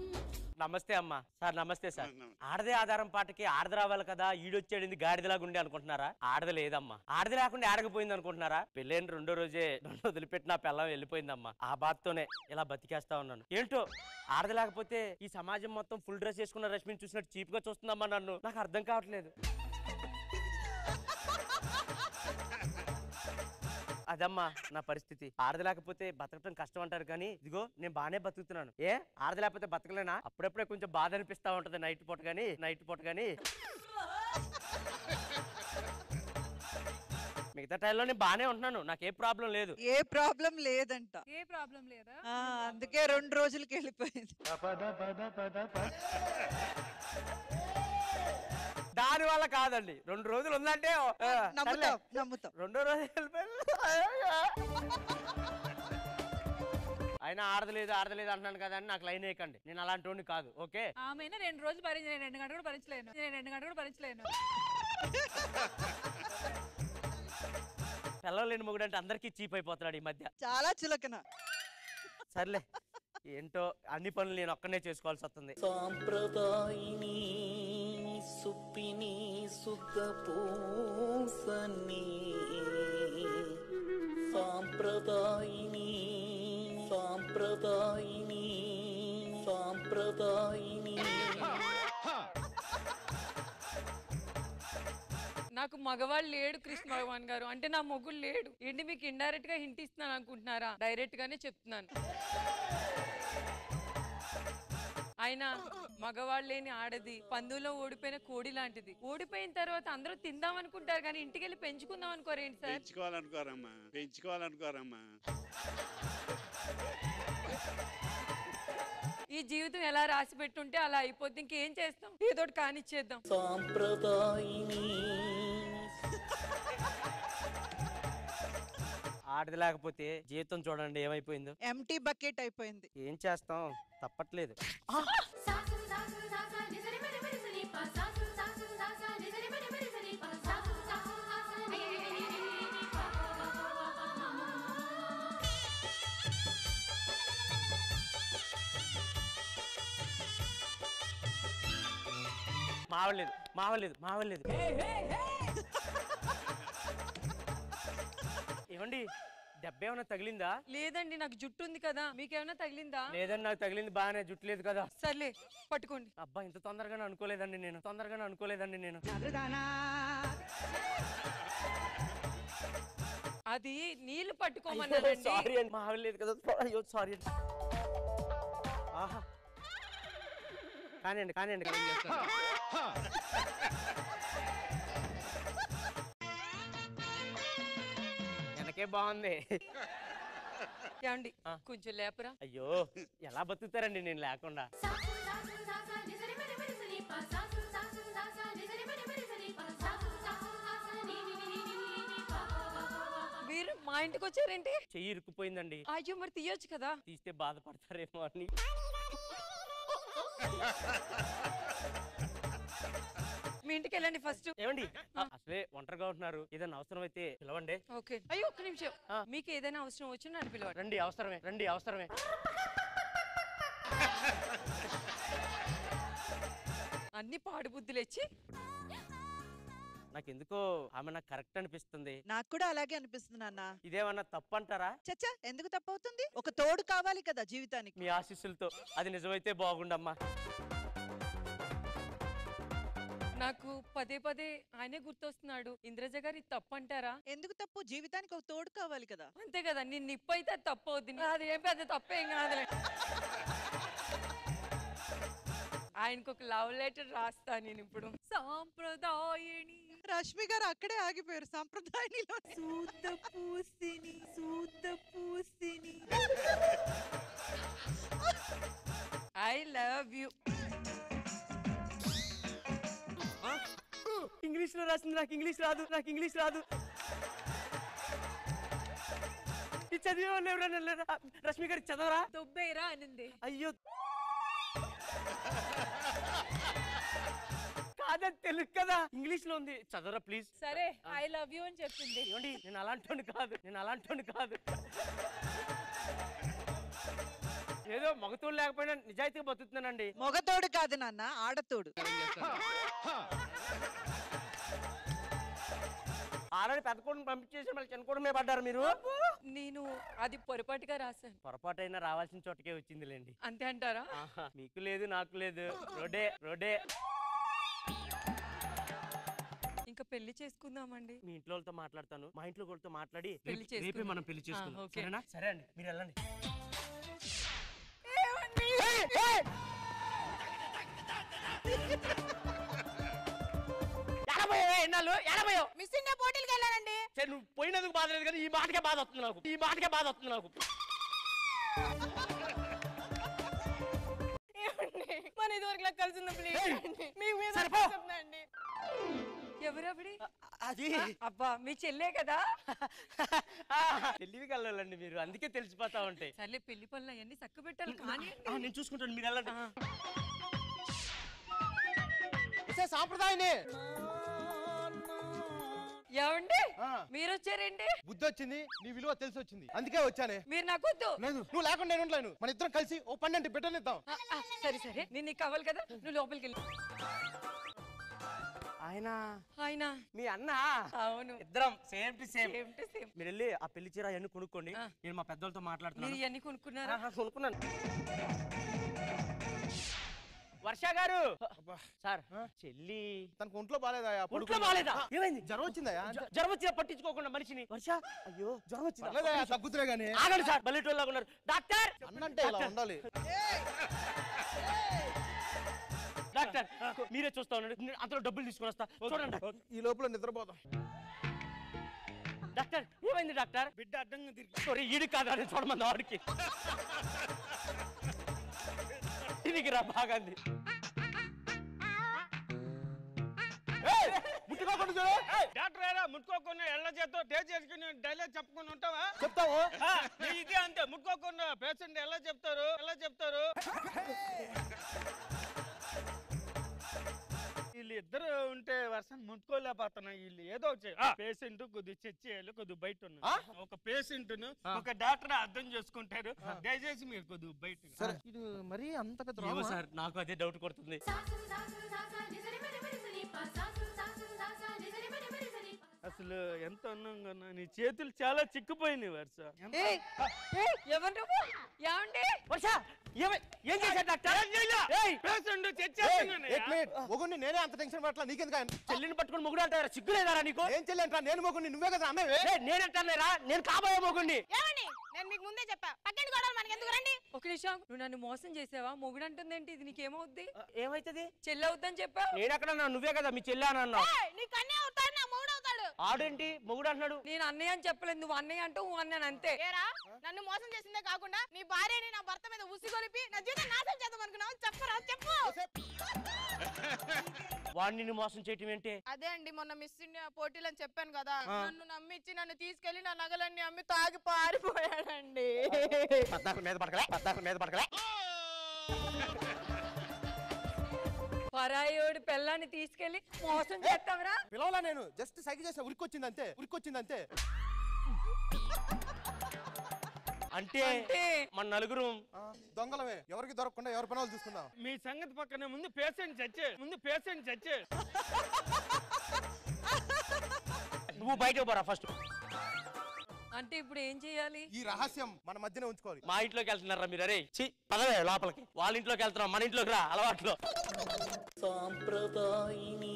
నమస్తే అమ్మా. సార్ నమస్తే సార్. ఆడదే ఆధారం పాటకి ఆడది రావాలి కదా, ఈడొచ్చాడింది గాడిదలాగా ఉండే అనుకుంటున్నారా? ఆడది లేదమ్మా. ఆడది రాకుండా ఆడకపోయింది అనుకుంటున్నారా? పెళ్ళైన 2వ రోజే నన్ను వదిలిపెట్టి నా పిల్లం వెళ్ళిపోయిందమ్మా. ఆ బాధతోనే ఇలా బతికేస్తా ఉన్నాను. ఏంటో ఆడది లేకపోతే ఈ సమాజం మొత్తం ఫుల్ డ్రెస్ చేసుకున్న రష్మిని చూసినట్టు చీప్ గా చూస్తుందమ్మా నన్ను. నాకు అర్థం కావట్లేదు. అదమ్మా నా పరిస్థితి. ఆడది లేకపోతే బతకటం కష్టం అంటారు, కానీ ఇదిగో నేను బానే బతుకుతున్నాను. ఆడది లేకపోతే బతకలేనా? అప్పుడప్పుడే కొంచెం బాధ అనిపిస్తా ఉంటది నైట్ పూట గానీ మిగతా టైంలో నేను బానే ఉంటున్నాను. నాకు ఏ ప్రాబ్లం లేదు. ఏ ప్రాబ్లం లేదంట. ఏ ప్రాబ్లం లేదా? అందుకే 2 రోజులకి వెళ్ళిపోయింది. దాని వల్ల కాదండి, 2 రోజులు ఉందంటే నమ్ముతాం. 2వ రోజు అయినా ఆడదలేదు అంటున్నాను కదా అని నాకు లైన్ వేయకండి. నేను అలాంటి వాడిని కాదు. ఓకే, ఆమెనా 2 రోజులు భరించి, నేను 2 గంటలు కూడా భరించలేను. పిల్లలు లేని మొగుడు అంటే అందరికీ చీప్ అయిపోతున్నాడు ఈ మధ్య. చాలా చులకన. సర్లే, ఏంటో అన్ని పనులు నేను ఒక్కనే చేసుకోవాల్సి వస్తుంది. సాంప్రదాయిని సుప్పిని సుఖపూసని సాంప్రదాయిని నాకు మగవాళ్ళు లేడు కృష్ణ భగవాన్ గారు. అంటే నా మొగుడు లేడు. ఏంటి మీకు ఇండైరెక్ట్ గా హింట్ ఇస్తున్నాను అనుకుంటున్నారా? డైరెక్ట్ గానే చెప్తున్నాను. ఆయన మగవాళ్ళు లేని ఆడది, పందులో ఓడిపోయిన కోడి లాంటిది. ఓడిపోయిన తర్వాత అందరూ తిందాం అనుకుంటారు, కానీ ఇంటికి వెళ్ళి పెంచుకుందాం అనుకోరేంటి సార్? పెంచుకోవాలనుకోరమ్మా. ఈ జీవితం ఎలా రాసి పెట్టుంటే అలా అయిపోద్ది. ఇంకేం చేస్తాం, ఏదోటి కానిచ్చేద్దాం. సాంప్రదాయిని ఆడది లేకపోతే జీవితం చూడండి ఏమైపోయిందో. ఎంటీ బకెట్ అయిపోయింది. ఏం చేస్తాం, తప్పట్లేదు. మావలేదు. ఏమండి, దెబ్బ ఏమైనా తగిలిందా? లేదండి, నాకు జుట్టు ఉంది కదా, మీకేమైనా తగిలిందా? లేదండి, నాకు తగిలింది బాగానే, జుట్టు లేదు కదా. సర్లే పట్టుకోండి. అబ్బా, ఇంత తొందరగానే అనుకోలేదండి నేను. అది నీళ్లు పట్టుకోమన్నానండి. సారీ అండి, మా ఆవిడ లేదు కదా. అయ్యో సారీ అండి. ఆహా, కానివ్వండి. వెనకే బాగుంది. ఏమండి కొంచెం లేపరా. అయ్యో, ఎలా బతుకుతారండి నేను లేకుండా? మీరు మా ఇంటికి వచ్చారేంటి? చెయ్యి ఇరుక్కుపోయిందండి. అయ్యో, మరి తీయొచ్చు కదా. తీస్తే బాధపడతారేమో అని. మీ ఇంటికి వెళ్ళండి ఫస్ట్. ఏమండి, అసలే ఒంటరిగా ఉంటున్నారు, ఏదైనా అవసరం అయితే పిలవండి. ఓకే. అయ్యో, ఒక్క నిమిషం. మీకు ఏదైనా అవసరం వచ్చి నన్ను పిలవండి. రండి, అవసరమే. అన్ని పాడు బుద్ధులు ఇచ్చి. నాకెందుకో ఆమె నాకు కరెక్ట్ అనిపిస్తుంది. నాకు కూడా అలాగే అనిపిస్తుంది నాన్న. ఇదేమన్నా తప్పు అంటారా? చచ్చా, ఎందుకు తప్పవుతుంది? ఒక తోడు కావాలి కదా జీవితానికి. మీ ఆశీస్సులతో అది నిజమైతే బాగుండమ్మా. నాకు పదే ఆయనే గుర్తొస్తున్నాడు. ఇంద్రజ గారు ఇది తప్పు అంటారా? ఎందుకు తప్పు? జీవితానికి ఒక తోడు కావాలి కదా. అంతే కదా, నేను నిప్పు అయితే అది తప్పు అవుతుంది. అది ఏం పెద్ద తప్పేం కాదులే. ఆయనకు ఒక లవ్ లెటర్ రాస్తా నేను ఇప్పుడు. సాంప్రదాయని. రష్మి గారు అక్కడే ఆగిపోయారు సాంప్రదాయనిలో. సూత పూసిని ఐ లవ్ యు. ఇంగ్లీష్ లో రాసింది, నాకు ఇంగ్లీష్ రాదు. ఇది చదివే వాళ్ళు ఎవరైనా లేరా? రష్మి గారికి చదవరా? తొబ్బేరా అనింది. అయ్యో, కాదని తెలుగు కదా, ఇంగ్లీష్ లో ఉంది, చదవరా ప్లీజ్. సరే, ఐ లవ్ యు అని చెప్పింది. ఏమండి, నేను అలాంటోని కాదు. ఏదో మగతోడు లేకపోయినా నిజాయితీగా బతుకుతున్నానండి. మగతోడు కాదు నాన్న, ఆడతోడు. ఆల్రెడీ పెద్ద కోడిని పంపించేసి మళ్ళీ చిన్న కోడి మీద పడ్డారు మీరు. నేను అది పొరపాటుగా రాశాను. పొరపాటైనా రావాల్సిన చోటకే వచ్చిందిలేండి. అంతే అంటారా? మీకు లేదు, నాకు లేదు. రోడే. ఇంకా పెళ్లి చేసుకుందామండి. మీ ఇంట్లో వాళ్ళతో మాట్లాడతాను, మా ఇంట్లో వాళ్ళతో మాట్లాడి రేపే మనం పెళ్లి చేసుకుందాం. సరేనా? సరే అండి, మీరు వెళ్ళండి. మిస్ ఇండియా పోటీలకు వెళ్ళానండి. నువ్వు పోయినందుకు బాధ లేదు కానీ ఈ మాటకే బాధ వస్తుంది నాకు. మన ఇదివరకు కలిసి చెప్తాండి. ఎవరబడి? అది అబ్బా, మీ చెల్లే కదా. తెలివి కలవాలండి మీరు, అందుకే తెలిసిపోతా ఉంటాయి. సర్లే, పెళ్లి పనులు అవన్నీ చక్క పెట్టాలి కానీ నేను చూసుకుంటాను, మీరు వెళ్ళండి. సాంప్రదాయనే. ఏమండి, మీరు వచ్చారండి? బుద్ధి వచ్చింది, నీ విలువ తెలిసి వచ్చింది, అందుకే వచ్చానే. మీరు నాకు వద్దు. లేదు, నువ్వు లేకుండా నేను ఉండలేను. మన ఇద్దరం కలిసి ఓ 12 బిడ్డనిద్దాం. సరే, నేను నీకు కావాలి కదా, నువ్వు లోపలికి వెళ్ళి. ఆయన మీ అన్న? అవును, ఇద్దరం సేమ్ టు సేమ్. మీరు వెళ్ళి ఆ పెళ్లి చీర అవన్నీ కొనుక్కోండి, నేను మా పెద్దలతో మాట్లాడుతున్నాను. ఇవన్నీ కొనుక్కున్నారా? కొనుక్కున్నాను. వర్ష గారు సార్, చెల్లి తనకు ఒంట్లో బాలేదా? ఒంట్లో బాలేదా? ఏమైంది? జ్వరం వచ్చిందా? జ్వరం వచ్చినా పట్టించుకోకుండా మనిషిని. వర్ష, అయ్యో జ్వరం వచ్చిందా? తగ్గుతురే గానీ. ఆగండి సార్, బల్లెటోళ్ళగా ఉన్నారు. డాక్టర్ అన్నంటే ఇలా ఉండాలి. డాక్టర్, మీరే చూస్తా ఉండండి, అంతలో డబ్బులు తీసుకొని వస్తా. చూడండి, ఈ లోపల నిద్రపోదాం. డాక్టర్, ఏమైంది డాక్టర్? బిడ్డ అడ్డంగా తిరిగి. సారీ, ఈడు కాదు, అని చూడమంది ఆడికి. దీనికి రా బాగాంది. డాక్టర్ ముట్టుకోకుండా ఎళ్ళ చేతో టేస్ట్ చేసుకుని డైలాగ్ చెప్పుకుని ఉంటావా? చెప్తావు. ఇదే అంతే, ముట్టుకోకుండా పేషెంట్ ఎలా చెప్తారు? వీళ్ళు ఇద్దరు ఉంటే వర్షం ముట్టుకోలేకపోతున్నా. వీళ్ళు ఏదో పేషెంట్ కొద్దిగా చెక్ చేయాలి, కొద్దిగా బయట ఉన్నారు. ఒక పేషెంట్ ను ఒక డాక్టర్ అర్థం చేసుకుంటారు. దయచేసి మీరు కొద్దిగా బయట. ఇది మరీ అంత పెద్ద ఏమో సార్, నాకు అదే డౌట్ కొడుతుంది. అసలు ఎంత అందంగా ఉన్నా నీ చేతులు చాలా చిక్కిపోయినాయి వర్ష. ఎవరు నువ్వు? ఏమండి? వర్ష ఏం చేశాడు డాక్టర్? పేషెంట్ మొగుడిని నేనే అంత టెన్షన్ పట్ల నీకెందుకు? చెల్లిని పట్టుకుని మొగుడు అంటారా? సిగ్గులేదారా నీకు? ఏం చెల్లి అంటా? నేను మొగుడిని, నువ్వే కదా అన్నవే. నేనంటారా? నేను కాబోయే మొగుడిని. ఏమండి నేను మీకు ముందే చెప్పా పక్కింటి గొడవలు మనకి ఎందుకు రండి. ఒక నిమిషం, నువ్వు నన్ను మోసం చేసావా? మొగుడు అంటుందేంటి ఇది? నీకేమవుద్ది? ఏమైతుంది? చెల్లి అవుద్దని చెప్పా. నేనెక్కడ నువ్వే కదా మీ చెల్లి అని అన్నావు. నీకు అన్నయ్య అవుతాడు నా మొగుడు అవుతాడు. ఆడేంటి మొగుడు అంటున్నాడు? నేను అన్నయ్య అని చెప్పలేదు, నువ్వు అన్నయ్య అంటూ అన్నాను అంతే. ఏరా నన్ను మోసం చేసిందే కాకుండా నీ భార్యని నా భర్త మీద ఉసిగొలిపి నా జీవితం నాశనం చేద్దాం అనుకున్నావు. చెప్పరా చెప్పు. వాడిని మోసం చేయటం ఏంటి? అదే అండి మొన్న మిస్ ఇండియా పోటీలు అని చెప్పాను కదా, నన్ను నమ్మిచ్చి నన్ను తీసుకెళ్లి నా నగలన్నీ అమ్మి తాగి పారిపోయాడండి. పరాయోడి పెళ్ళాన్ని తీసుకెళ్లి మోసం చేస్తావరా? పిలవలా, నేను జస్ట్ సైకిల్ చేసిన ఉరికొచ్చింది అంతే. అంటే మన నలుగురు దొంగలమే, ఎవరికి దొరకకుండా ఎవరి పనులు చూసుకుందాం. మీ సంగతి పక్కనే ముందు పేషెంట్ చచ్చే నువ్వు బయటకు పోరా ఫస్ట్. అంటే ఇప్పుడు ఏం చేయాలి? ఈ రహస్యం మన మధ్యనే ఉంచుకోవాలి. మా ఇంట్లోకి వెళ్తున్నారా మీరు? అరే పదవే లోపలికి. వాళ్ళ ఇంట్లోకి వెళ్తున్నాం, మన ఇంట్లోకి రా అలవాట్లో. సాంప్రదాయిని